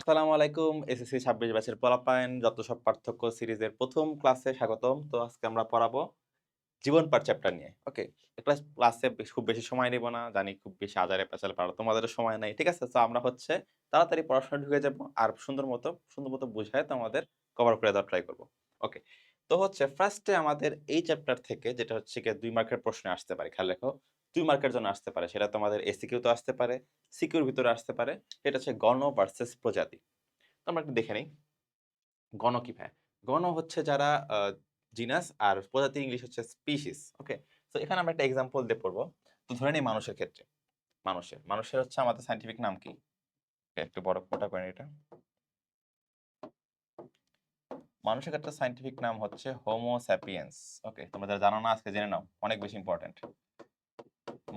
আসসালামু আলাইকুম। এসএসসি ২৬ ব্যাচের পোলাপাইন যত সব পার্থক্য সিরিজের ১ম ক্লাসে স্বাগতম। তো আজকে আমরা পড়াবো জীবন পাঠ চ্যাপ্টার নিয়ে। ওকে? ক্লাসে খুব বেশি সময় নিব না। জানি খুব বেশি আজারে পেঁচালে পড়া তোমাদেরও সময় নাই। ঠিক আছে? সো আমরা হচ্ছে তাড়াতাড়ি পড়াশোনায় ঢুকে যাবো। আর সুন্দর মতো বুঝায়ে তোমাদের কভার করে দেওয়ার ট্রাই করব। ওকে। তো হচ্ছে ফার্স্টে আমাদের এই চ্যাপ্টার থেকে যেটা হচ্ছে গিয়ে ২ মার্কের প্রশ্নে আসতে পারে। খেয়াল রেখো। ২ মার্কের জন্য আসতে পারে। সেটা তোমাদের এসিকিউ তে আসতে পারে, সিকিউর ভিতরে আসতে পারে। এটা হচ্ছে গণ ভার্সাস প্রজাতি। তো আমরা একটু দেখে নেই। গণ কি ভাইয়া? গণ হচ্ছে যারা জিনাস আর প্রজাতির ইংলিশ হচ্ছে স্পিসিস। ওকে? সো এখানে আমরা একটা এক্সাম্পল দিয়ে পড়ব। তো ধরে নিই মানুষের ক্ষেত্রে। মানুষের হচ্ছে আমাদের সায়েন্টিফিক নাম কি? একটু বড় মোটা করে নিই এটা। মানুষের ক্ষেত্রে সায়েন্টিফিক নাম হচ্ছে হোমো স্যাপিয়েন্স। ওকে? তোমরা যারা জানো না আজকে জেনে নাও। অনেক বেশি ইম্পোর্টেন্ট।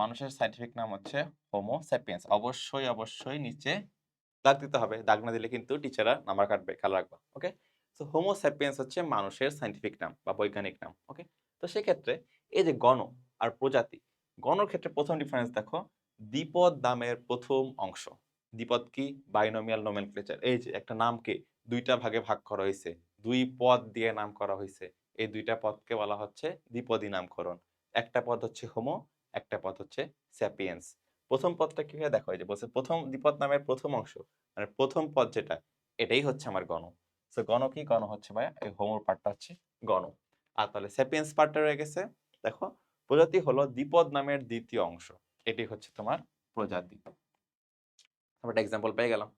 মানুষের সায়েন্টিফিক নাম হচ্ছে হোমো স্যাপিয়েন্স। অবশ্যই নিচে দাগ দিতে হবে। দাগ না দিলে কিন্তু টিচাররা নাম্বার কাটবে। খেয়াল রাখবা। ওকে? সো হোমো স্যাপিয়েন্স হচ্ছে মানুষের সায়েন্টিফিক নাম বা বৈজ্ঞানিক নাম। ওকে? তো সেক্ষেত্রে এই যে গণ আর প্রজাতি, গণর ক্ষেত্রে ১ম ডিফারেন্স দেখো, দ্বিপদ নামের ১ম অংশ। দ্বিপদ কি? Binomial nomenclature. এই যে একটা নামকে ২ টা ভাগে ভাগ করা হইছে। ২ পদ দিয়ে নাম করা হইছে। এই ২ টা পদকে বলা হচ্ছে দ্বিপদী নামকরণ। একটা পদ হচ্ছে হোমো, একটা পদ হচ্ছে স্যাপিয়েন্স। ১ম পদটা কি হয় দেখো, এই যে বলছে ১ম দ্বিপদ নামের ১ম অংশ। মানে ১ম পদ যেটা, এটাই হচ্ছে আমার গণ। সো গণ কি? গণ হচ্ছে ভাইয়া এই হোমোর পার্টটা হচ্ছে গণ। আর তাহলে স্যাপিয়েন্স পার্টটা রয়ে গেছে। দেখো, প্রজাতি হলো দ্বিপদ নামের ২য় অংশ। এটি হচ্ছে তোমার প্রজাতি। আমরা একটা এক্সাম্পল পেয়ে গেলাম।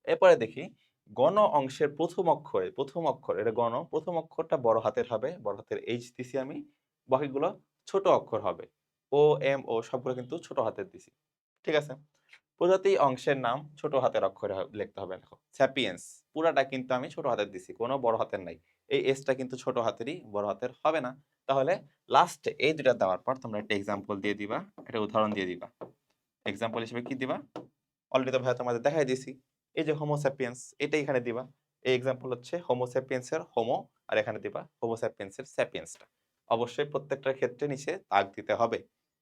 এরপরে দেখি গণ অংশের ১ম অক্ষর এটা গণ। ১ম অক্ষরটা বড় হাতের হবে। বড় হাতের এইচ দিছি আমি। বাকিগুলো ছোট অক্ষর হবে। ও, এম, ও সবগুলো কিন্তু ছোট হাতের দিছি। ঠিক আছে? প্রজাতি অংশের নাম ছোট হাতের অক্ষরে লিখতে হবে। দেখো, স্যাপিয়েন্স পুরাটা কিন্তু আমি ছোট হাতের দিছি। কোনো বড় হাতের নাই। এই এসটা কিন্তু ছোট হাতেরই, বড় হাতের হবে না। তাহলে লাস্টে এই ২ টা দেওয়ার পর তোমরা একটা এক্সাম্পল দিয়ে দিবা। একটা উদাহরণ দিয়ে দিবা। এক্সাম্পল হিসেবে কি দিবা? অলরেডি তো ভাইয়া তোমাদের দেখাই দিয়েছি। এই যে হোমো স্যাপিয়েন্স এটাই এখানে দিবা। এই এক্সাম্পল হচ্ছে হোমো স্যাপিয়েন্স এর হোমো, আর এখানে দিবা হোমো স্যাপিয়েন্স এর স্যাপিয়েন্সটা। অবশ্যই প্রত্যেকটার ক্ষেত্রে নিচে দাগ দিতে হবে।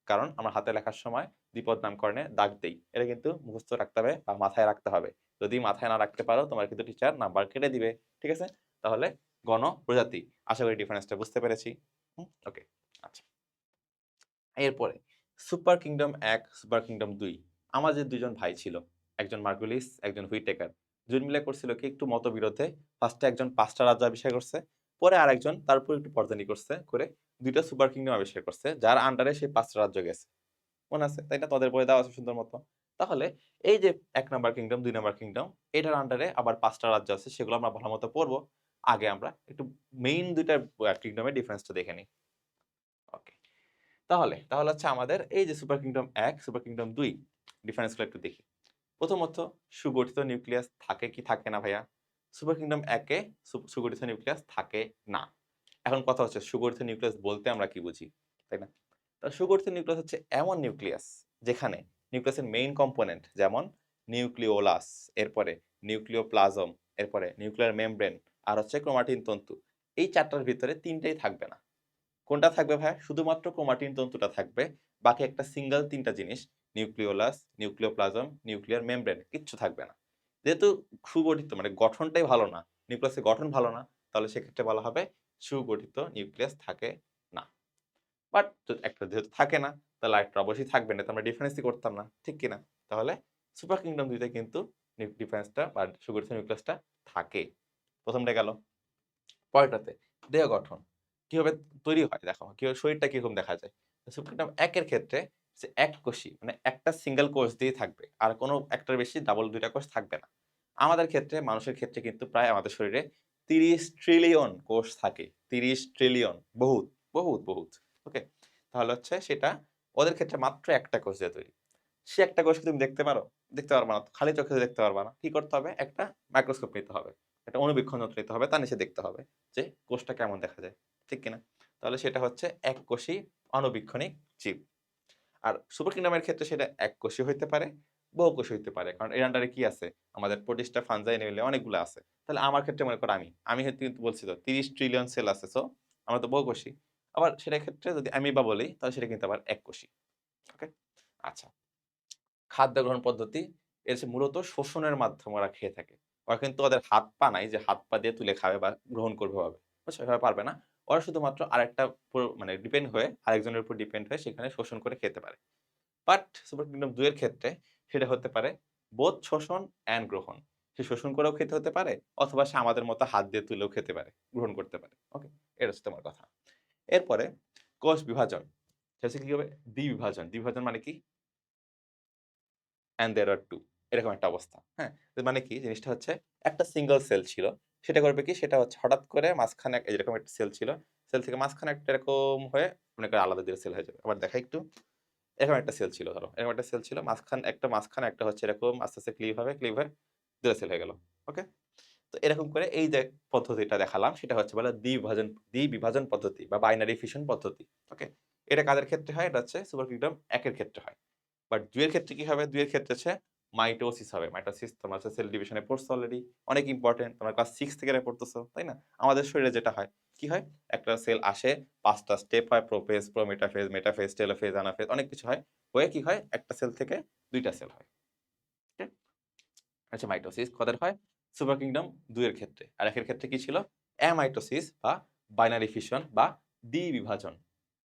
কারণ আমরা হাতে লেখার সময় দ্বিপদ নামকরণে দাগ দেই। এটা কিন্তু মুখস্থ রাখতে হবে বা মাথায় রাখতে হবে। যদি মাথায় না রাখতে পারো তোমার কিন্তু টিচার নাম্বার কেটে দিবে। ঠিক আছে? তাহলে গণ, প্রজাতি। আশা করি ডিফারেন্সটা বুঝতে পেরেছি। ওকে। আচ্ছা। এরপরে সুপার কিংডম ১, সুপার কিংডম ২। আমাদের ২ জন ভাই ছিল। একজন মার্গুলিস, একজন হুইটেকার। ২ জন মিলে করছিল কি একটু মতবিরোধে। ফার্স্টে একজন ৫ টা রাজ্য আবিষ্কার করছে। পরে আরেকজন তার উপর একটু পরদানি করছে করে ২ টা সুপার কিংডম আবিষ্কার করছে। যার আন্ডারে সেই ৫ টা রাজ্য গেছে। মনে আছে? তাই না? তোমাদের বইয়ে দেওয়া আছে সুন্দর মতো। তাহলে এই যে ১ নাম্বার কিংডম, ২ নাম্বার কিংডম এটার আন্ডারে আবার ৫ টা রাজ্য আছে। সেগুলো আমরা ভালোমতো পড়ব। আগে আমরা একটু মেইন ২ টা কিংডমের ডিফারেন্সটা দেখে নিই। ওকে। তাহলে হচ্ছে আমাদের এই যে super kingdom ১, super kingdom ২ difference গুলো একটু দেখি। প্রথমত সুগঠিত নিউক্লিয়াস থাকে কি থাকে না ভাইয়া? সুপার কিংডম ১ এ সুগঠিত নিউক্লিয়াস থাকে না। এখন কথা হচ্ছে সুগঠিত নিউক্লিয়াস বলতে আমরা কি বুঝি? তাই না? তো সুগঠিত নিউক্লিয়াস হচ্ছে এমন নিউক্লিয়াস যেখানে নিউক্লিয়াসের মেইন কম্পোনেন্ট যেমন নিউক্লিওলাস, এরপরে নিউক্লিওপ্লাজম, এরপরে নিউক্লিয়ার মেমব্রেন আর হচ্ছে ক্রোমাটিন তন্তু। এই ৪ টার ভিতরে ৩ টাই থাকবে না। কোনটা থাকবে ভাইয়া? শুধুমাত্র ক্রোমাটিন তন্তুটা থাকবে। বাকি একটা সিঙ্গেল ৩ টা জিনিস নিউক্লিওলাস, নিউক্লিওপ্লাজম, নিউক্লিয়ার মেমব্রেন কিচ্ছু থাকবে না। যেহেতু সুগঠিত মানে গঠনটাই ভালো না, নিউক্লিয়াসের গঠন ভালো না, তাহলে সেক্ষেত্রে বলা হবে সুগঠিত নিউক্লিয়াস থাকে না। বাট একটা যেহেতু থাকে না, তাহলে আরেকটা অবশ্যই থাকবে না। তো আমরা ডিফারেন্সই করতাম না। ঠিক কি না? তাহলে সুপার কিংডম ২ তে কিন্তু ডিফারেন্সটা বা সুগঠিত নিউক্লিয়াসটা থাকে। ১ম টা গেল। পরেরটাতে দেহ গঠন। কিভাবে তৈরি হয় দেখো, কিভাবে শরীরটা কিরকম দেখা যায়। সুপ্রিনাম ১ এর ক্ষেত্রে যে এককোষী মানে একটা সিঙ্গেল কোষ দিয়েই থাকবে। আর কোনো একটার বেশি ডাবল ২ টা কোষ থাকবে না। আমাদের ক্ষেত্রে মানুষের ক্ষেত্রে কিন্তু প্রায় আমাদের শরীরে ৩০ ট্রিলিয়ন কোষ থাকে। ৩০ ট্রিলিয়ন বহুত, বহুত। ওকে? তাহলে হচ্ছে সেটা ওদের ক্ষেত্রে মাত্র একটা কোষ দিয়ে তৈরি। সে একটা কোষকে তুমি দেখতে পারো? দেখতে পারবা না। খালি চোখে দেখতে পারবা না। কি করতে হবে? একটা মাইক্রোস্কোপ নিতে হবে। একটা অণুবীক্ষণ যন্ত্র নিতে হবে। তার নিচে দেখতে হবে যে কোষটা কেমন দেখা যায়। ঠিক কিনা? তাহলে সেটা হচ্ছে এককোষী অণুবীক্ষণিক জীব। আর সুপার কিংডমের ক্ষেত্রে সেটা এককোষী হইতে পারে, বহুকোষী হইতে পারে। কারণ এর আন্ডারে কি আছে? আমাদের প্রোটিস্টা, ফানজাই, অ্যানিমেলিয়া অনেকগুলো আছে। তাহলে আমার ক্ষেত্রে মনে করো আমি হয়তো কিন্তু বলছি তো ৩০ ট্রিলিয়ন সেল আছে। সো আমরা তো বহুকোষী। আবার সেটার ক্ষেত্রে যদি অ্যামিবা বলি তাহলে সেটা কিন্তু আবার এককোষী। ওকে? আচ্ছা। খাদ্য গ্রহণ পদ্ধতি এর মূলত শোষণের মাধ্যমে ওরা খেয়ে থাকে। ওরা কিন্তু ওদের হাত পা নাই যে হাত পা দিয়ে তুলে খাবে বা গ্রহণ করবে ভাবে, বুঝছো? এভাবে পারবে না। ওরা শুধুমাত্র আরেকটা মানে ডিপেন্ড হয়ে আরেকজনের উপর ডিপেন্ড হয়ে সেখানে শোষণ করে খেতে পারে। বাট সুপার কিংডম ২ এর ক্ষেত্রে সেটা হতে পারে বোথ শোষণ অ্যান্ড গ্রহণ। সে শোষণ করেও খেতে হতে পারে অথবা সে আমাদের মতো হাত দিয়ে তুলেও খেতে পারে, গ্রহণ করতে পারে। ওকে? এটা হচ্ছে তোমার কথা। এরপরে কোষ বিভাজন। সেটা হচ্ছে কি হবে? দ্বিবিভাজন। দ্বিবিভাজন মানে কি? and there are two এরকম একটা অবস্থা। হ্যাঁ? তো মানে কি? জিনিসটা হচ্ছে একটা সিঙ্গল সেল ছিল। সেটা করবে কি? সেটা হচ্ছে হঠাৎ করে মাঝখানে এরকম একটা সেল ছিল। সেল থেকে মাঝখানে একটা এরকম হয়ে মনে করো আলাদা ২ টা সেল হয়ে যাবে। আবার দেখাই একটু। এরকম একটা সেল ছিল ধরো। এরকম একটা সেল ছিল। মাঝখানে একটা হচ্ছে এরকম আস্তে, আস্তে ক্লিভ হয়ে ২ টা সেল হয়ে গেল। ওকে? তো এরকম করে এই যে পদ্ধতিটা দেখালাম সেটা হচ্ছে বলে দ্বিবিভাজন পদ্ধতি বা বাইনারি ফিশন পদ্ধতি। ওকে? এটা কাদের ক্ষেত্রে হয়? এটা হচ্ছে সুপার কিংডম ১ এর ক্ষেত্রে হয়। বাট ২ এর ক্ষেত্রে কি হবে? ২ এর ক্ষেত্রে হচ্ছে মাইটোসিস হবে। মাইটোসিস তোমরা হচ্ছে সেল ডিভিশনে পড়ছো অলরেডি। অনেক ইম্পোর্টেন্ট। তোমরা ক্লাস 6 থেকে এটা পড়তেছো, তাই না? আমাদের শরীরে যেটা হয়, কি হয়? একটা সেল আসে, ৫ টা স্টেপ হয় prophase, prometaphase, metaphase, telophase, anaphase অনেক কিছু হয়। হয়ে কি হয়? একটা সেল থেকে ২ টা সেল হয়। ওকে? আচ্ছা মাইটোসিস কাদের হয়? সুপার কিংডম ২ এর ক্ষেত্রে। আর ১ এর ক্ষেত্রে কি ছিল? অ্যামাইটোসিস বা বাইনারি ফিশন বা দ্বিবিভাজন।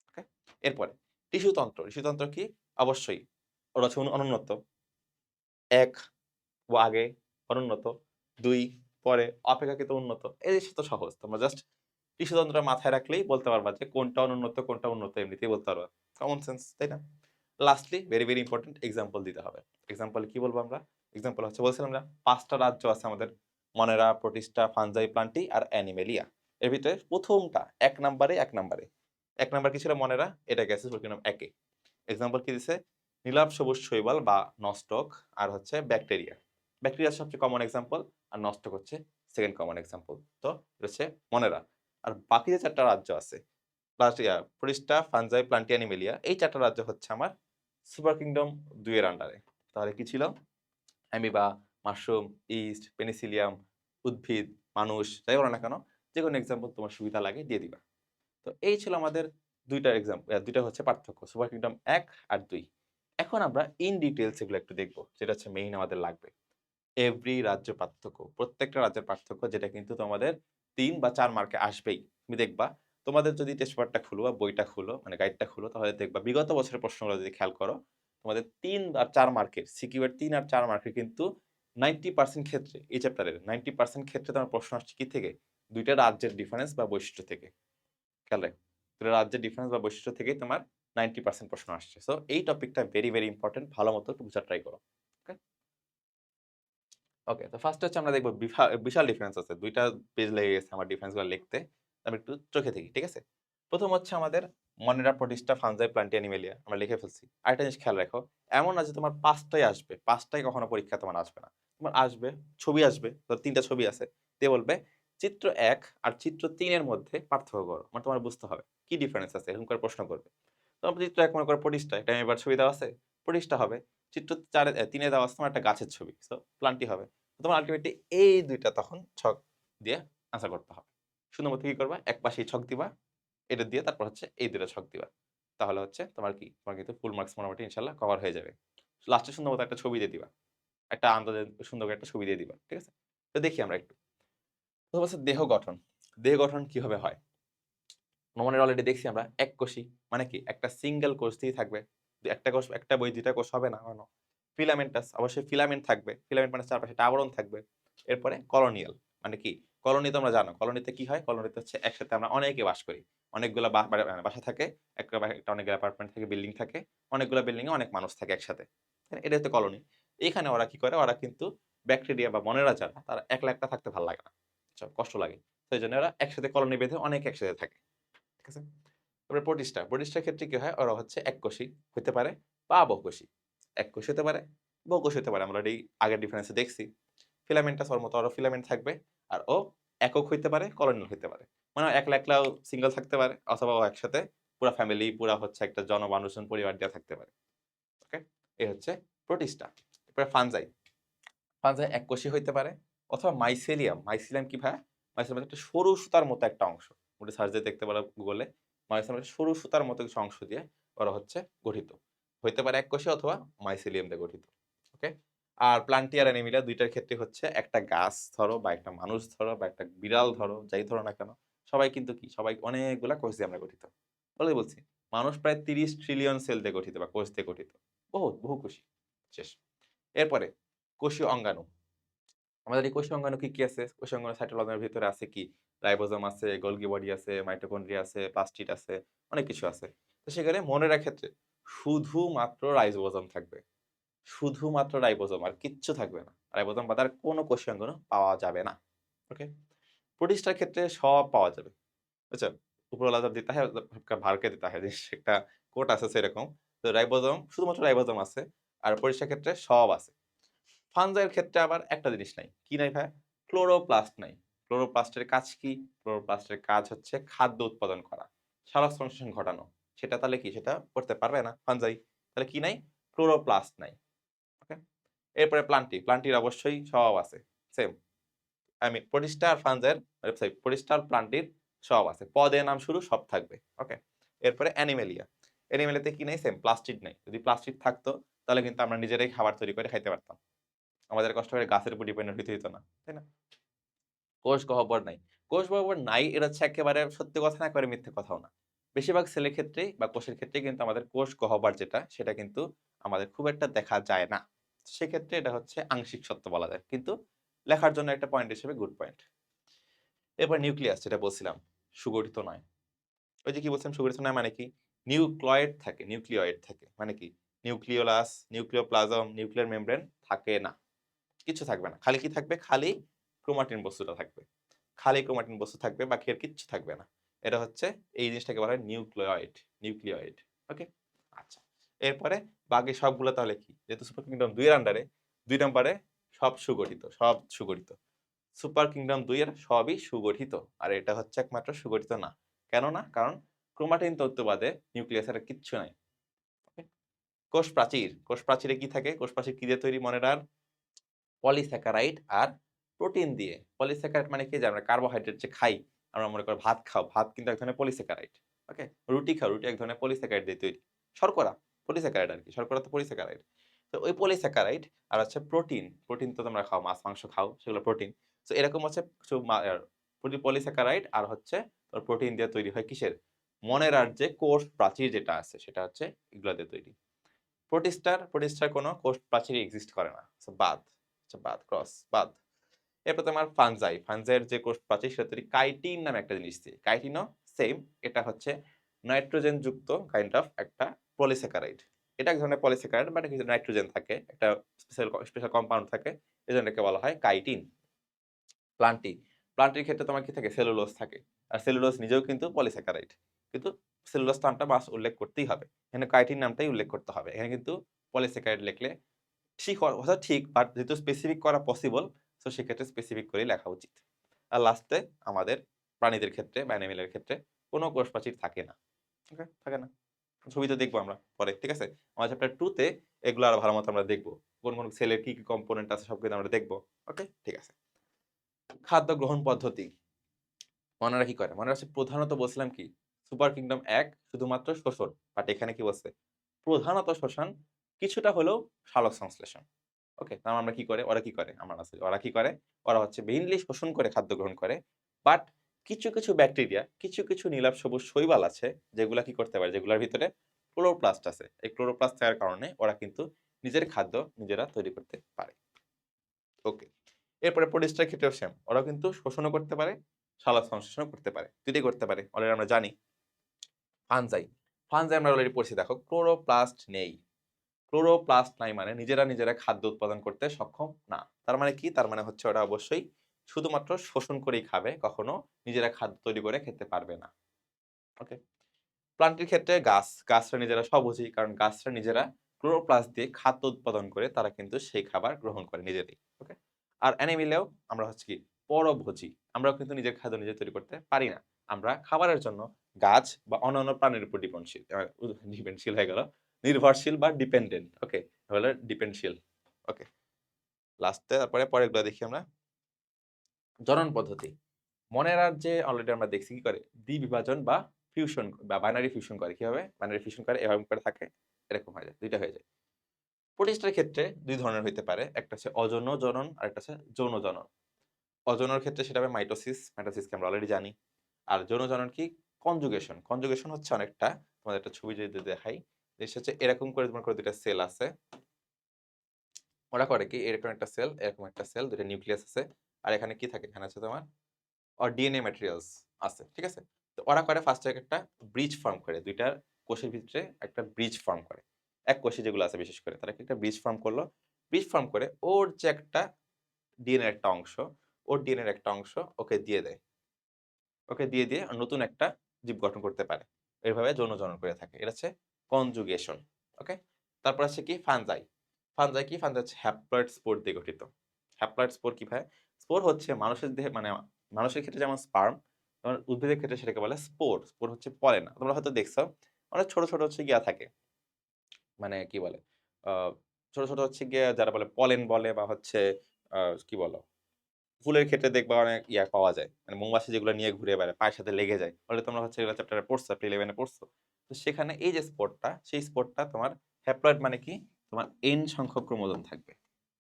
ওকে? এরপরে টিস্যুতন্ত্র। টিস্যুতন্ত্র কি? অবশ্যই ওরা হচ্ছে অনুন্নত। ১ ও আগে অনুন্নত, ২ পরে অপেক্ষাকৃত উন্নত। এই জিনিসটা তো সহজ। তোমরা জাস্ট টিস্যুতন্ত্রটা মাথায় রাখলেই বলতে পারবা যে কোনটা অনুন্নত, কোনটা উন্নত এমনিতেই বলতে পারবা। কমন সেন্স, তাই না? Lastly very, very important example দিতে হবে। এক্সাম্পল কি বলবো আমরা? এক্সাম্পল হচ্ছে বলছিলাম না ৫ টা রাজ্য আছে আমাদের। মনেরা, প্রোটিস্টা, ফানজাই, প্লান্টি আর অ্যানিমেলিয়া। এর ভিতরে ১ম টা ১ নাম্বারে ১ নাম্বারে। ১ নাম্বার কি ছিল মনেরা? এটা গেছে সুপারকিংডম ১ এ। এক্সাম্পল কি দিছে? নীলাভ সবুজ শৈবাল বা নস্টক আর হচ্ছে ব্যাকটেরিয়া। ব্যাকটেরিয়া সবচেয়ে কমন এক্সাম্পল আর নস্টক হচ্ছে সেকেন্ড কমন এক্সাম্পল। তো এটা হচ্ছে মনেরা। আর বাকি যে ৪ টা রাজ্য আছে plus Protista, fungi, plenty, Animalia এই ৪ টা রাজ্য হচ্ছে আমার সুপার কিংডম ২ এর আন্ডারে। তাহলে কি ছিল? অ্যামিবা, মাশরুম, ইস্ট, পেনিসিলিয়াম, উদ্ভিদ, মানুষ যাই বলো না কেন যেকোনো এক্সাম্পল তোমার সুবিধা লাগে দিয়ে দিবা। তো এই ছিল আমাদের ২ টা ২ টা হচ্ছে পার্থক্য। সুপার কিংডম ১ আর ২। এখন আমরা ইন ডিটেইলস এগুলো একটু দেখব। যেটা হচ্ছে মেইন আমাদের লাগবে। এভরি রাজ্য পার্থক্য। প্রত্যেকটা রাজ্যের পার্থক্য যেটা কিন্তু তোমাদের ৩ বা ৪ মার্কে আসবেই। তুমি দেখবা তোমাদের যদি টেস্ট পেপারটা খুলো বা বইটা খুলো মানে গাইডটা খুলো তাহলে দেখবা বিগত বছরের প্রশ্নগুলো যদি খেয়াল করো তোমাদের ৩ আর ৪ মার্কের সিকিউ এর ৩ আর ৪ মার্কের কিন্তু 90% ক্ষেত্রে এই চ্যাপ্টারের 90% ক্ষেত্রে তোমার প্রশ্ন আসছে কি থেকে? ২ টা রাজ্যের ডিফারেন্স বা বৈশিষ্ট্য থেকে। খেয়াল রাখো। ২ টা রাজ্যের ডিফারেন্স বা বৈশিষ্ট্য থেকেই তোমার 90% প্রশ্ন আসছে। সো এই টপিকটা ভেরি, ভেরি ইম্পোর্টেন্ট। ভালোমতো একটু বুঝার ট্রাই করো। ওকে? ওকে, তো ফার্স্ট হচ্ছে আমরা দেখব বিশাল ডিফারেন্স আছে। ২ টা পেজ লেগে গেছে আমার ডিফারেন্স গুলো লিখতে। আমি একটু চোখে দেখি, ঠিক আছে? ১ম হচ্ছে আমাদের মনেরা, প্রোটিস্টা, ফানজাই, প্লান্টি, অ্যানিমেলিয়া আমরা লিখে ফেলছি। আরেকটা জিনিস খেয়াল রাখো, এমন না যে তোমার ৫ টাই আসবে। ৫ টাই কখনো পরীক্ষা তোমার আসবে না। তোমার আসবে, ছবি আসবে। ধরো ৩ টা ছবি আছে। দিয়ে বলবে চিত্র ১ আর চিত্র ৩ এর মধ্যে পার্থক্য করো। মানে তোমার বুঝতে হবে কি ডিফারেন্স আছে এরকম করে প্রশ্ন করবে। তোমার চিত্র ১ মনে করো প্রোটিস্টা, এটা এবার ছবি দেওয়া আছে, প্রোটিস্টা হবে। চিত্র ৩ এ দেওয়া আছে তোমার একটা গাছের ছবি। সো প্লান্টি হবে। তোমার আল্টিমেটলি এই ২ টা তখন ছক দিয়ে আনসার করতে হবে। সুন্দর মতো কি করবা? একপাশেই ছক দিবা। এটা দিয়ে তারপর হচ্ছে এই ২ টা ছক দিবা। তাহলে হচ্ছে তোমার কি? তোমার কিন্তু ফুল মার্কস মোটামুটি ইনশাআল্লাহ কভার হয়ে যাবে। লাস্টে সুন্দর মতো একটা ছবি দিয়ে দিবা। একটা আন্দাজে সুন্দর করে একটা ছবি দিয়ে দিবা। ঠিক আছে? তো দেখি আমরা একটু। তো হচ্ছে দেহ গঠন। দেহ গঠন কিভাবে হয়? নমুনায় অলরেডি দেখছি আমরা এককোষী। মানে কি? একটা সিঙ্গেল কোষ দিয়েই থাকবে। একটা কোষ, একটা বই ২ টা কোষ হবে না কখনো। ফিলামেন্টাস অবশ্যই ফিলামেন্ট থাকবে। ফিলামেন্ট মানে চারপাশে একটা আবরণ থাকবে। এরপরে কলোনিয়াল মানে কি? কলোনি তোমরা জানো। কলোনিতে কি হয়? কলোনিতে হচ্ছে একসাথে আমরা অনেকে বাস করি। অনেকগুলা বাসা থাকে। একটা অনেকগুলো অ্যাপার্টমেন্ট থাকে, বিল্ডিং থাকে। অনেকগুলা বিল্ডিং এ অনেক মানুষ থাকে একসাথে। এটা হচ্ছে কলোনি। এখানে ওরা কি করে? ওরা কিন্তু ব্যাকটেরিয়া বা মনেরা যারা তারা একলা, একলা থাকতে ভাল লাগে না। কষ্ট লাগে। তো এইজন্য ওরা একসাথে কলোনি বেঁধে অনেকে একসাথে থাকে। ঠিক আছে? তারপরে প্রোটিস্টা। প্রোটিস্টার ক্ষেত্রে কি হয়? ওরা হচ্ছে এককোষী হইতে পারে বা বহুকোষী। এককোষী হতে পারে, বহুকোষী হতে পারে। আমরা অলরেডি আগের ডিফারেন্সে দেখছি। ফিলামেন্টাস ওর মতো আরো ফিলামেন্ট থাকবে। আর ও একক হইতে পারে, কলোনিয়াল হইতে পারে। মানে একলা, একলাও সিঙ্গেল থাকতে পারে অথবা ও একসাথে পুরা ফ্যামিলি, পুরা হচ্ছে একটা জনমানুষজন পরিবার দিয়ে থাকতে পারে। ওকে? এই হচ্ছে প্রোটিস্টা। এরপরে ফানজাই। ফানজাই এককোষী হইতে পারে অথবা মাইসেলিয়াম। মাইসেলিয়াম কি ভাইয়া? মাইসেলিয়াম একটা সরু সুতার মতো একটা অংশ। ওটা সার্চ দিয়ে দেখতে পারো গুগলে। মাইসেলিয়াম একটা সরু সুতার মতো কিছু অংশ দিয়ে ওরা হচ্ছে গঠিত। হইতে পারে এককোষী অথবা মাইসেলিয়াম দিয়ে গঠিত। ওকে? আর প্লান্টিয়ার অ্যানিমিলিয়া দুইটার ক্ষেত্রে হচ্ছে একটা গাছ ধরো বা একটা মানুষ ধরো বা একটা বিড়াল ধরো, যাই ধরো না কেন, সবাই কিন্তু কি? সবাই অনেকগুলা কোষ দিয়ে আমরা গঠিত। বলছি, মানুষ প্রায় ৩০ ট্রিলিয়ন সেল দিয়ে গঠিত বা কোষ দিয়ে গঠিত। বহুকোষী। শেষ। এরপরে কোষীয় অঙ্গাণু। আমাদের এই কোষীয় অঙ্গাণু কি আছে? কোষীয় অঙ্গাণু সাইটোপ্লাজমের ভিতরে আছে কি? রাইবোজোম আছে, গোলগি বডি আছে, মাইটোকন্ড্রিয়া আছে, প্লাস্টিড আছে, অনেক কিছু আছে। তো সেখানে মনে রাখার ক্ষেত্রে শুধুমাত্র রাইবোজোম থাকবে। শুধুমাত্র রাইবোজোম, আর কিচ্ছু থাকবে না। রাইবোজোম বাদে আর কোনো কোষীয় অঙ্গাণু পাওয়া যাবে না। ওকে? প্রোটিস্টার ক্ষেত্রে সব পাওয়া যাবে। বুঝছেন? উপরওয়ালা যা দিতা হ্যায় सबका भर के देता है জিনিস একটা কোট আছে সেরকম। তো রাইবোজোম, শুধুমাত্র রাইবোজোম আছে। আর প্রোটিস্টার ক্ষেত্রে সব আছে। ফানজাইয়ের ক্ষেত্রে আবার একটা জিনিস নাই। কি নাই ভাইয়া? ক্লোরোপ্লাস্ট নাই। ক্লোরোপ্লাস্টের কাজ কি? ক্লোরোপ্লাস্টের কাজ হচ্ছে খাদ্য উৎপাদন করা, সালোকসংশ্লেষণ ঘটানো। সেটা তাহলে কি? সেটা করতে পারবে না ফানজাই। তাহলে কি নাই? ক্লোরোপ্লাস্ট নাই। ওকে? এরপরে প্লান্টির অবশ্যই সব আছে। সেম। প্রোটিস্টা আর ফানজাইয়ের সরি, প্রোটিস্টা আর প্লান্টির সব আছে। প দিয়ে নাম শুরু, সব থাকবে। ওকে? এরপরে অ্যানিমেলিয়া। অ্যানিমেলিয়াতে কি নাই? সেম। প্লাস্টিড নাই। যদি প্লাস্টিড থাকতো তাহলে কিন্তু আমরা নিজেরাই খাবার তৈরি করে খাইতে পারতাম। আমাদের কষ্ট করে গাছের উপর ডিপেন্ডেন্ট হইতে হইতো না। তাই না? কোষ গহ্বর নাই। কোষ গহ্বর নাই, এটা হচ্ছে একেবারে সত্যি কথা না, একেবারে মিথ্যে কথাও না। বেশিরভাগ সেলের ক্ষেত্রেই বা কোষের ক্ষেত্রেই কিন্তু আমাদের কোষ গহ্বর যেটা, সেটা কিন্তু আমাদের খুব একটা দেখা যায় না। সেক্ষেত্রে এটা হচ্ছে আংশিক সত্য বলা যায়। কিন্তু লেখার জন্য একটা পয়েন্ট হিসেবে গুড পয়েন্ট। এরপর নিউক্লিয়াস, যেটা বলছিলাম, সুগঠিত নয়। ওই যে কি বলছিলাম সুগঠিত নয় মানে কি? নিউক্লিয়য়েড থাকে। মানে কি? নিউক্লিওলাস, নিউক্লিওপ্লাজম, নিউক্লিয়ার মেমব্রেন থাকে না। কিচ্ছু থাকবে না। খালি কি থাকবে? খালি ক্রোমাটিন বস্তুটা থাকবে। খালি ক্রোমাটিন বস্তু থাকবে, বাকি আর কিচ্ছু থাকবে না। এটা হচ্ছে, এই জিনিসটাকে বলা হয় নিউক্লিয়য়েড। ওকে? আচ্ছা। এরপরে বাকি সবগুলো তাহলে কি? যেহেতু সুপার কিংডম 2 এর আন্ডারে, 2 নম্বরে সব সুগঠিত। সুপার কিংডম 2 এর সবই সুগঠিত। আর এটা হচ্ছে একমাত্র সুগঠিত না। কেন না? কারণ ক্রোমাটিন তন্তু বাদে নিউক্লিয়াসের আর কিচ্ছু নাই। ওকে? কোষ প্রাচীরে কি থাকে? কোষ প্রাচীর কি দিয়ে তৈরি মনে রাখ? পলিস্যাকারাইড আর প্রোটিন দিয়ে। পলিস্যাকারাইড মানে কি? যে আমরা কার্বোহাইড্রেট যে খাই, আমরা মনে করো ভাত খাও, ভাত কিন্তু এক ধরনের পলিস্যাকারাইড। ওকে? রুটি খাও, রুটি এক ধরনের পলিস্যাকারাইড দিয়ে তৈরি। শর্করা, পলিস্যাকারাইড আরকি। শর্করা তো পলিস্যাকারাইড। তো ওই পলিস্যাকারাইড আর হচ্ছে প্রোটিন তো তোমরা খাও, মাছ, মাংস খাও, সেগুলো প্রোটিন। সো এরকম হচ্ছে কিছু পলিস্যাকারাইড আর হচ্ছে তোর প্রোটিন দিয়ে তৈরি হয় কিসের? মনে রাখ যে কোষ প্রাচীর যেটা আছে সেটা হচ্ছে এগুলা দিয়ে তৈরি। প্রোটিস্টার কোনো কোষ প্রাচীরই এক্সিস্ট করে না। সো বাদ। আচ্ছা বাদ, বাদ। এরপর তোমার ফানজাইয়ের যে কোষ প্রাচীর সেটা তৈরি কাইটিন নামে একটা জিনিস দিয়ে। কাইটিনও সেম। এটা হচ্ছে নাইট্রোজেন যুক্ত কাইন্ড অফ একটা পলিস্যাকারাইড। এটা এক ধরনের পলিস্যাকারাইড, বাট কিছু নাইট্রোজেন থাকে, একটা স্পেশাল কম্পাউন্ড থাকে। এজন্য একে বলা হয় কাইটিন। প্লান্টি প্লান্টির ক্ষেত্রে তোমার কি থাকে? সেলুলোজ থাকে। আর সেলুলোজ নিজেও কিন্তু পলিস্যাকারাইড। কিন্তু সেলুলোজ নামটা মাস উল্লেখ করতেই হবে। এখানে কাইটিন নামটাই উল্লেখ করতে হবে। এখানে কিন্তু পলিস্যাকারাইড লিখলে ঠিক কথা ঠিক, বাট যেহেতু স্পেসিফিক করা পসিবল, সো সেক্ষেত্রে স্পেসিফিক করেই লেখা উচিত। আর লাস্টে আমাদের প্রাণীদের ক্ষেত্রে বা অ্যানিমেলের ক্ষেত্রে কোনো কোষ প্রাচীর থাকে না। ওকে? থাকে না। ছবিতে দেখবো আমরা পরে। ঠিক আছে? আমার চ্যাপ্টার 2 তে এগুলো আরো ভালো মতো আমরা দেখবো। কোন সেলের কি কম্পোনেন্ট আছে সব কিন্তু আমরা দেখবো। ওকে? ঠিক আছে। খাদ্য গ্রহণ পদ্ধতি। মনে কি করে? মনে রাখছে প্রধানত বলছিলাম কি? সুপার কিংডম 1 শুধুমাত্র শোষণ। বাট এখানে কি বলছে? প্রধানত শোষণ, কিছুটা হলেও সালোকসংশ্লেষণ। ওকে? তাহলে আমরা কি করে? ওরা কি করে? আমরা না সরি, ওরা কি করে? ওরা হচ্ছে মেইনলি শোষণ করে খাদ্য গ্রহণ করে। বাট কিছু ব্যাকটেরিয়া, কিছু নীলাভ সবুজ শৈবাল আছে যেগুলা কি করতে পারে? যেগুলার ভিতরে ক্লোরোপ্লাস্ট আছে। এই ক্লোরোপ্লাস্ট থাকার কারণে ওরা কিন্তু নিজের খাদ্য নিজেরা তৈরি করতে পারে। ওকে। এরপরে প্রোটিস্টার ক্ষেত্রেও সেম। ওরাও কিন্তু শোষণও করতে পারে, সালোকসংশ্লেষণও করতে পারে। ২ টাই করতে পারে। অলরেডি আমরা জানি। ফানজাই আমরা অলরেডি পড়ছি দেখো, ক্লোরোপ্লাস্ট নেই। ক্লোরোপ্লাস্ট নাই মানে নিজেরা খাদ্য উৎপাদন করতে সক্ষম না। তার মানে কি? তার মানে হচ্ছে ওরা অবশ্যই শুধুমাত্র শোষণ করেই খাবে, কখনো নিজেরা খাদ্য তৈরি করে খেতে পারবে না। ওকে? প্লান্টের ক্ষেত্রে গাছরা নিজেরা স্বভোজী, কারণ গাছরা নিজেরা ক্লোরোপ্লাস্ট দিয়ে খাদ্য উৎপাদন করে তারা কিন্তু সেই খাবার গ্রহণ করে নিজেরাই। ওকে? আর অ্যানিমেলেও আমরা হচ্ছে কি? পরভোজী। আমরাও কিন্তু নিজের খাদ্য নিজে তৈরি করতে পারি না। আমরা খাবারের জন্য গাছ বা অন্যান্য প্রাণীর উপর ডিপেন্ডশীল হয়ে গেল। নির্ভরশীল বা ডিপেন্ডেন্ট। ওকে? হলো ডিপেন্ডশীল। ওকে? লাস্টে তারপরে পরেরগুলো দেখি আমরা। জনন পদ্ধতি। মনে রাখ যে অলরেডি আমরা দেখছি কি করে? দ্বিবিভাজন বা ফিউশন বা বাইনারি ফিউশন করে। কিভাবে? বাইনারি ফিউশন করে এভাবে করে থাকে, এরকম হয়ে যায়। ২ টা হয়ে যায়। প্রোটিস্টার ক্ষেত্রে ২ ধরনের হইতে পারে। একটা হচ্ছে অযৌন জনন আর একটা হচ্ছে যৌন জনন। অযৌনর ক্ষেত্রে সেটা হবে মাইটোসিস, মাইটোসিসকে আমরা অলরেডি জানি। আর যৌন জনন কি? কনজুগেশন। কনজুগেশন হচ্ছে অনেকটা তোমাদের একটা ছবি যদি দেখাই, জিনিসটা হচ্ছে এরকম করে তোমার করে ২ টা সেল আছে। ওরা করে কি? এরকম একটা সেল, এরকম একটা সেল, ২ টা নিউক্লিয়াস আছে। আর এখানে কি থাকে? এখানে আছে তোমার ডিএনএ ম্যাটেরিয়ালস আছে। ঠিক আছে? তো ওরা করে ফার্স্ট এ একটা ব্রিজ ফর্ম করে। ২ টার কোষের ভিতরে একটা ব্রিজ ফর্ম করে। এক কোষে যেগুলো আছে বিশেষ করে তারা কি একটা ব্রিজ ফর্ম করলো। ব্রিজ ফর্ম করে ওর যে একটা ডিএনএ এর একটা অংশ, ওর ডিএনএ এর একটা অংশ ওকে দিয়ে দেয়। ওকে দিয়ে নতুন একটা জীব গঠন করতে পারে। এভাবে যৌন জনন করে থাকে। এটা হচ্ছে কনজুগেশন। ওকে? তারপর আছে কি? ফানজাই। ফানজাই কি? ফানজাই হচ্ছে হ্যাপ্লয়েড স্পোর দিয়ে গঠিত। হ্যাপ্লয়েড স্পোর কি ভাই? স্পোর হচ্ছে মানুষের দেহে মানে মানুষের ক্ষেত্রে যেমন স্পার্ম, তেমন উদ্ভিদের ক্ষেত্রে সেটাকে বলে স্পোর। স্পোর হচ্ছে পলেন। তোমরা হয়তো দেখছো অনেক ছোট হচ্ছে গিয়া থাকে। মানে কি বলে? আ ছোট হচ্ছে গিয়ে যারা বলে পলেন বলে বা হচ্ছে আ কি বলো? ফুলের ক্ষেত্রে দেখবা অনেক পাওয়া যায়। মানে মৌমাছি যেগুলো নিয়ে ঘুরে বেড়ায়, পায়ের সাথে লেগে যায়। অলরেডি তোমরা হচ্ছে এগুলো চ্যাপ্টারে পড়ছো, আপনি 11 এ পড়ছো। তো সেখানে এই যে স্পোরটা, সেই স্পোরটা তোমার হ্যাপ্লয়েড মানে কি? তোমার n সংখ্যক ক্রোমোজোম থাকবে।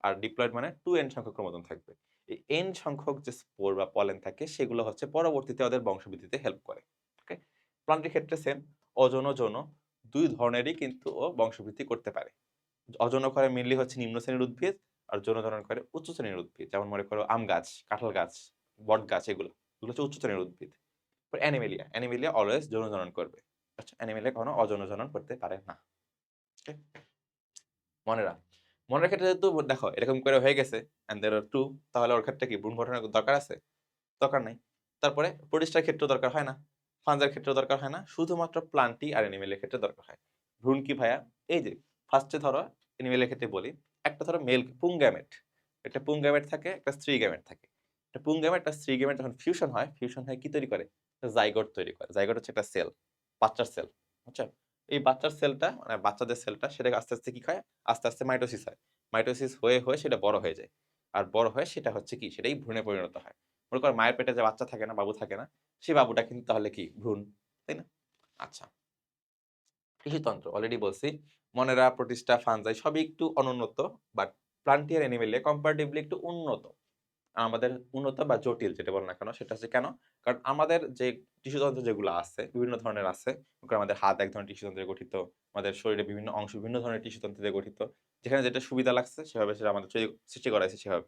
আর ডিপ্লয়েড মানে 2n সংখ্যক ক্রোমোজোম থাকবে। এই n সংখ্যক যে স্পোর বা পলেন থাকে সেগুলো হচ্ছে পরবর্তীতে ওদের বংশবৃদ্ধিতে হেল্প করে। ওকে? প্লান্টের ক্ষেত্রে সেম অযৌন, যৌন ২ ধরনেরই কিন্তু ও বংশবৃদ্ধি করতে পারে। অযৌন করে মেইনলি হচ্ছে নিম্ন শ্রেণীর উদ্ভিদ আর যৌন ধারণ করে উচ্চ শ্রেণীর উদ্ভিদ। যেমন মনে করো আম গাছ, কাঁঠাল গাছ, বট গাছ এগুলো। এগুলো হচ্ছে উচ্চ শ্রেণীর উদ্ভিদ। অ্যানিমেলিয়া, অ্যানিমেলিয়া অলওয়েজ যৌন ধারণ করবে। আচ্ছা অ্যানিমেলিয়া কখনো অযৌন ধারণ করতে পারে না। ওকে? মনে রাখ। মনের ক্ষেত্রে যেহেতু দেখো এরকম করে হয়ে গেছে and there are 2 তাহলে ওর ক্ষেত্রে কি ভ্রূণ গঠনের দরকার আছে? দরকার নাই। তারপরে প্রোটিস্টার ক্ষেত্রেও দরকার হয় না। ফাঞ্জার ক্ষেত্রেও দরকার হয় না। শুধুমাত্র প্লান্টি আর অ্যানিমেলের ক্ষেত্রে দরকার হয়। ভ্রূণ কি ভাইয়া? এই যে ফার্স্ট এ ধরো অ্যানিমেলের ক্ষেত্রে বলি। একটা ধরো মেল পুং গ্যামেট। একটা পুং গ্যামেট থাকে, একটা স্ত্রী গ্যামেট থাকে। একটা পুং গ্যামেট আর স্ত্রী গ্যামেট যখন ফিউশন হয়, ফিউশন হয়ে কি তৈরি করে? জাইগোট তৈরি করে। জাইগোট হচ্ছে একটা সেল, বাচ্চার সেল। বুঝছো? এই বাচ্চার সেলটা মানে বাচ্চাদের সেলটা সেটা আস্তে কি হয়? আস্তে মাইটোসিস হয়। মাইটোসিস হয়ে সেটা বড় হয়ে যায়। আর বড় হয়ে সেটা হচ্ছে কি? সেটাই ভ্রূণে পরিণত হয়। মনে করো মায়ের পেটে যে বাচ্চা থাকে না, বাবু থাকে না, সেই বাবুটা কিন্তু তাহলে কি? ভ্রূণ। তাই না? আচ্ছা। টিস্যুতন্ত্র অলরেডি বলছি। মনেরা, প্রোটিস্টা, ফানজাই সবই একটু অনুন্নত বাট প্লান্টিয়ার অ্যানিমেলিয়া কম্পারেটিভলি একটু উন্নত। আমাদের উন্নত বা জটিল যেটা বলো না কেন সেটা হচ্ছে কেন? কারণ আমাদের যে টিস্যুতন্ত্র যেগুলো আছে বিভিন্ন ধরনের আছে। মনে করো আমাদের হাত এক ধরনের টিস্যুতন্ত্রে গঠিত। আমাদের শরীরের বিভিন্ন অংশ বিভিন্ন ধরনের টিস্যুতন্ত্র দিয়ে গঠিত। যেখানে যেটা সুবিধা লাগছে সেভাবে সেটা আমাদের সৃষ্টি করা হয়েছে সেভাবে।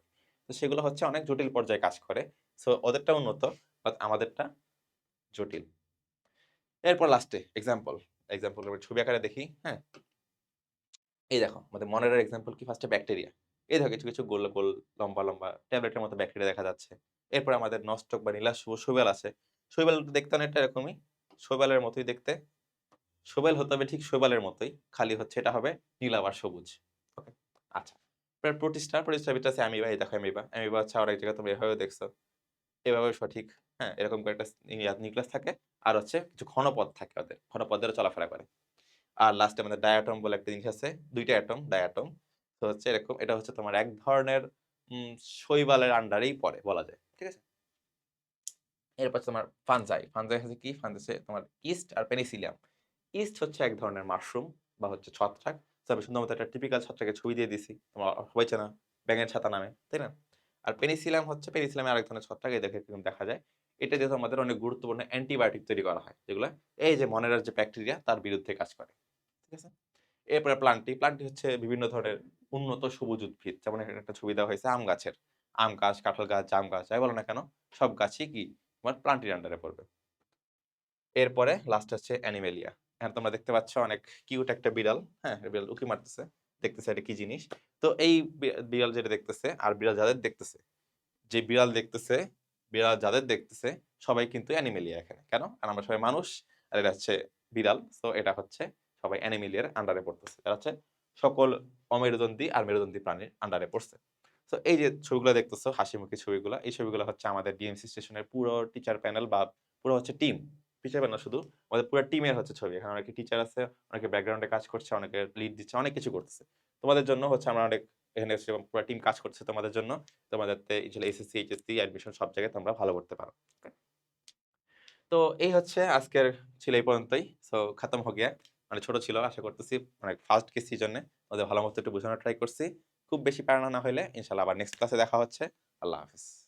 তো সেগুলো হচ্ছে অনেক জটিল পর্যায়ে কাজ করে। সো ওদেরটা উন্নত বাট আমাদেরটা জটিল। এরপর লাস্টে এক্সাম্পল এর ছবি আকারে দেখি, হ্যাঁ? এই দেখো আমাদের মনের এক্সাম্পল কি ফার্স্টে ব্যাকটেরিয়া। এই দেখো কিছু গোল লম্বা ট্যাবলেটের মতো ব্যাকটেরিয়া দেখা যাচ্ছে। এরপর আমাদের নষ্টক বা নীলাশ্ম শৈবাল আছে। শৈবাল দেখতে অনেকটা এরকমই। শৈবালের মতোই দেখতে। শৈবাল হতে হবে ঠিক শৈবালের মতোই। খালি হচ্ছে এটা হবে নীল আবার সবুজ। ওকে? আচ্ছা। এবার প্রোটিস্টার ভিতরে আছে অ্যামিবা, এই দেখো অ্যামিবা। অ্যামিবা হচ্ছে অনেক জায়গায় তোমরা এভাবেও দেখছো। এভাবেও সঠিক। হ্যাঁ? এরকম করে একটা নিউক্লিয়াস থাকে। আর হচ্ছে কিছু ঘনপথ থাকে ওদের। ঘনপথেরও চলাফেরা করে। আর লাস্টে আমাদের ডায়াটম বলে একটা জিনিস আছে। ২ টা অ্যাটম, ডায়াটম। তো হচ্ছে এরকম এটা হচ্ছে তোমার এক ধরনের উম শৈবালের আন্ডারেই পড়ে বলা যায়। ঠিক আছে? এরপর হচ্ছে তোমার ফানজাই। ফানজাই হচ্ছে কি? ফানজাই হচ্ছে তোমার ইস্ট আর পেনিসিলিয়াম। ইস্ট হচ্ছে এক ধরনের মাশরুম বা হচ্ছে ছত্রাক। তো আমি সুন্দর মতো একটা টিপিক্যাল ছত্রাকের ছবি দিয়ে দিছি। তোমরা সবাই চেনা ব্যাঙের ছাতা নামে, তাই না? আর পেনিসিলিয়াম হচ্ছে পেনিসিলিয়ামের আরেক ধরনের ছত্রাক এই দেখে এরকম দেখা যায়। এটা দিয়ে তোমাদের অনেক গুরুত্বপূর্ণ অ্যান্টিবায়োটিক তৈরি করা হয়। যেগুলা এই যে মনেরার যে ব্যাকটেরিয়া তার বিরুদ্ধে কাজ করে। ঠিক আছে? এরপরে প্লান্টি হচ্ছে বিভিন্ন ধরনের উন্নত সবুজ উদ্ভিদ। যেমন এখানে একটা ছবি দেওয়া হয়েছে আম গাছের। আম গাছ, কাঁঠাল গাছ, জাম গাছ যাই বলো না কেন সব গাছই কি তোমার প্লান্টির আন্ডারে পড়বে। এরপরে লাস্ট হচ্ছে অ্যানিমেলিয়া। এখানে তোমরা দেখতে পাচ্ছ অনেক কিউট একটা বিড়াল। হ্যাঁ? বিড়াল উঁকি মারতেছে। দেখতেছে এটা কি জিনিস। তো এই বিড়াল যেটা দেখতেছে আর বিড়াল যাদের দেখতেছে, যে বিড়াল যাদের দেখতেছে সবাই কিন্তু অ্যানিমেলিয়া এখানে। কেন? কারণ আমরা সবাই মানুষ আর এটা হচ্ছে বিড়াল। সো এটা হচ্ছে সবাই অ্যানিমেলিয়ার আন্ডারে পড়তেছে। এরা হচ্ছে সকল অমেরুদণ্ডী আর মেরুদণ্ডী প্রাণীর আন্ডারে পড়ছে। সো এই যে ছবিগুলো দেখতেছো হাসিমুখী ছবিগুলা, এই ছবিগুলো হচ্ছে আমাদের ডিএমসি স্টেশনের পুরো টিচার প্যানেল বা পুরো হচ্ছে টিম। টিচার প্যানেল না শুধু আমাদের পুরো টিমের হচ্ছে ছবি। এখানে অনেকে টিচার আছে, অনেকে ব্যাকগ্রাউন্ডে কাজ করছে, অনেকে লিড দিচ্ছে, অনেক কিছু করতেছে। তোমাদের জন্য হচ্ছে আমরা অনেক এখানে পুরো টিম কাজ করছে তোমাদের জন্য। তোমাদেরতে ইনশাআল্লাহ এসএসসি, এইচএসসি, অ্যাডমিশন সব জায়গায় তোমরা ভালো করতে পারো। ওকে? তো এই হচ্ছে আজকের ছিল এই পর্যন্তই। সো খতম হো গিয়া। মানে ছোট ছিল, আশা করতেছি মানে ফার্স্ট কেস সিজনে ওদের ভালো মতো একটু বোঝানোর ট্রাই করছি। খুব বেশি প্যারা না হইলে ইনশাআল্লাহ আবার নেক্সট ক্লাসে দেখা হচ্ছে। আল্লাহ হাফেজ।